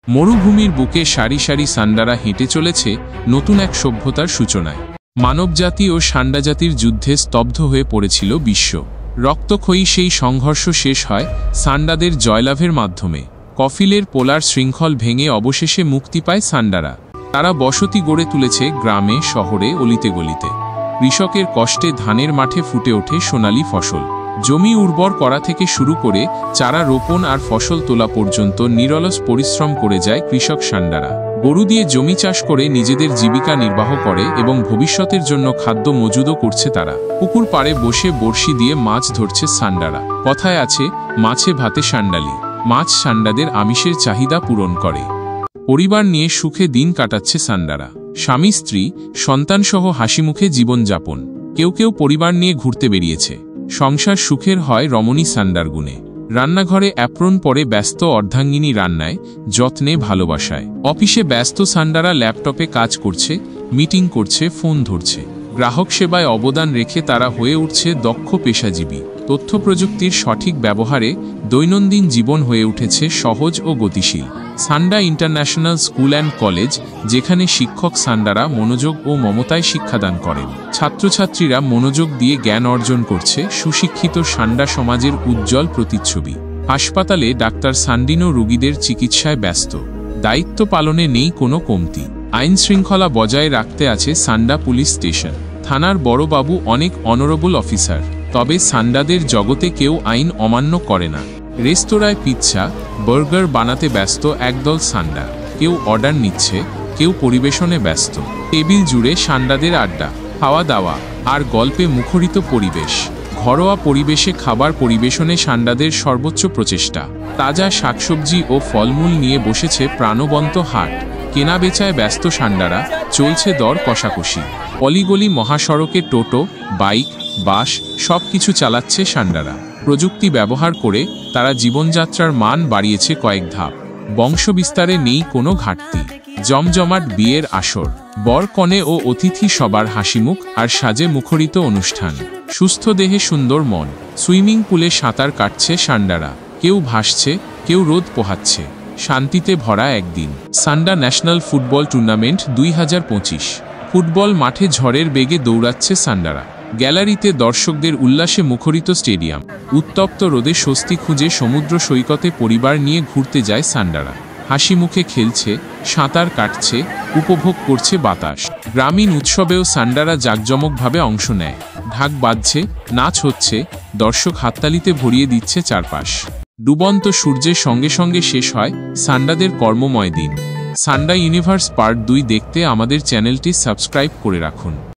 মরুভূমির বুকে সারি সারি সান্ডারা হেঁটে চলেছে নতুন এক সভ্যতার সূচনায়। মানবজাতি ও সান্ডাজাতির যুদ্ধে স্তব্ধ হয়ে পড়েছিল বিশ্ব। রক্তক্ষয়ী সেই সংঘর্ষ শেষ হয় সান্ডাদের জয়লাভের মাধ্যমে। কফিলের পোলার শৃঙ্খল ভেঙে অবশেষে মুক্তি পায় সান্ডারা। তারা বসতি গড়ে তুলেছে গ্রামে, শহরে, অলিতে গলিতে। কৃষকের কষ্টে ধানের মাঠে ফুটে ওঠে সোনালী ফসল। জমি উর্বর করা থেকে শুরু করে চারা রোপণ আর ফসল তোলা পর্যন্ত নিরলস পরিশ্রম করে যায় কৃষক সান্ডারা। গরু দিয়ে জমি চাষ করে নিজেদের জীবিকা নির্বাহ করে এবং ভবিষ্যতের জন্য খাদ্য মজুদও করছে তারা। পুকুর পাড়ে বসে বড়শি দিয়ে মাছ ধরছে সান্ডারা। কথায় আছে, মাছে ভাতে সান্ডালি। মাছ সান্ডাদের আমিষের চাহিদা পূরণ করে। পরিবার নিয়ে সুখে দিন কাটাচ্ছে সান্ডারা। স্বামী, স্ত্রী, সন্তানসহ হাসিমুখে জীবনযাপন। কেউ কেউ পরিবার নিয়ে ঘুরতে বেরিয়েছে। সংসার সুখের হয় রমণী সান্ডার গুণে। রান্নাঘরে অ্যাপ্রন পরে ব্যস্ত অর্ধাঙ্গিনী রান্নায়, যত্নে, ভালোবাসায়। অফিসে ব্যস্ত সান্ডারা ল্যাপটপে কাজ করছে, মিটিং করছে, ফোন ধরছে। গ্রাহক সেবায় অবদান রেখে তারা হয়ে উঠছে দক্ষ পেশাজীবী। তথ্য প্রযুক্তির সঠিক ব্যবহারে দৈনন্দিন জীবন হয়ে উঠেছে সহজ ও গতিশীল। সান্ডা ইন্টারন্যাশনাল স্কুল অ্যান্ড কলেজ, যেখানে শিক্ষক সান্ডারা মনোযোগ ও মমতায় শিক্ষাদান করেন। ছাত্রছাত্রীরা মনোযোগ দিয়ে জ্ঞান অর্জন করছে। সুশিক্ষিত সান্ডা সমাজের উজ্জ্বল প্রতিচ্ছবি। হাসপাতালে ডাক্তার সান্ডিনো রোগীদের চিকিৎসায় ব্যস্ত। দায়িত্ব পালনে নেই কোনো কমতি। আইন শৃঙ্খলা বজায় রাখতে আছে সান্ডা পুলিশ স্টেশন। থানার বড়বাবু অনেক অনারেবল অফিসার। তবে সান্ডাদের জগতে কেউ আইন অমান্য করে না। রেস্তোরাঁয় পিৎজা, বার্গার বানাতে ব্যস্ত একদল সান্ডা। কেউ অর্ডার নিচ্ছে, কেউ পরিবেশনে ব্যস্ত। টেবিল জুড়ে সান্ডাদের আড্ডা, খাওয়া দাওয়া আর গল্পে মুখরিত পরিবেশ। ঘরোয়া পরিবেশে খাবার পরিবেশনে সান্ডাদের সর্বোচ্চ প্রচেষ্টা। তাজা শাকসবজি ও ফলমূল নিয়ে বসেছে প্রাণবন্ত হাট। কেনাবেচায় ব্যস্ত সান্ডারা, চলছে দর কষাকষি। অলিগলি মহাসড়কে টোটো, বাইক, বাস সবকিছু চালাচ্ছে সান্ডারা। প্রযুক্তি ব্যবহার করে তারা জীবনযাত্রার মান বাড়িয়েছে কয়েক ধাপ। বংশবিস্তারে নেই কোনো ঘাটতি। জমজমাট বিয়ের আসর, বর কনে ও অতিথি সবার হাসিমুখ আর সাজে মুখরিত অনুষ্ঠান। সুস্থ দেহে সুন্দর মন। সুইমিং পুলে সাঁতার কাটছে সান্ডারা। কেউ ভাসছে, কেউ রোদ পোহাচ্ছে। শান্তিতে ভরা একদিন। সান্ডা ন্যাশনাল ফুটবল টুর্নামেন্ট 2025। ফুটবল মাঠে ঝড়ের বেগে দৌড়াচ্ছে সান্ডারা। গ্যালারিতে দর্শকদের উল্লাসে মুখরিত স্টেডিয়াম। উত্তপ্ত রোদে স্বস্তি খুঁজে সমুদ্র সৈকতে পরিবার নিয়ে ঘুরতে যায় সান্ডারা। হাসি মুখে খেলছে, সাঁতার কাটছে, উপভোগ করছে বাতাস। গ্রামীণ উৎসবেও সান্ডারা জাঁকজমকভাবে অংশ নেয়। ঢাক বাজছে, নাচ হচ্ছে, দর্শক হাততালিতে ভরিয়ে দিচ্ছে চারপাশ। ডুবন্ত সূর্যের সঙ্গে সঙ্গে শেষ হয় সান্ডাদের কর্মময় দিন। সান্ডা ইউনিভার্স পার্ট 2 দেখতে আমাদের চ্যানেলটি সাবস্ক্রাইব করে রাখুন।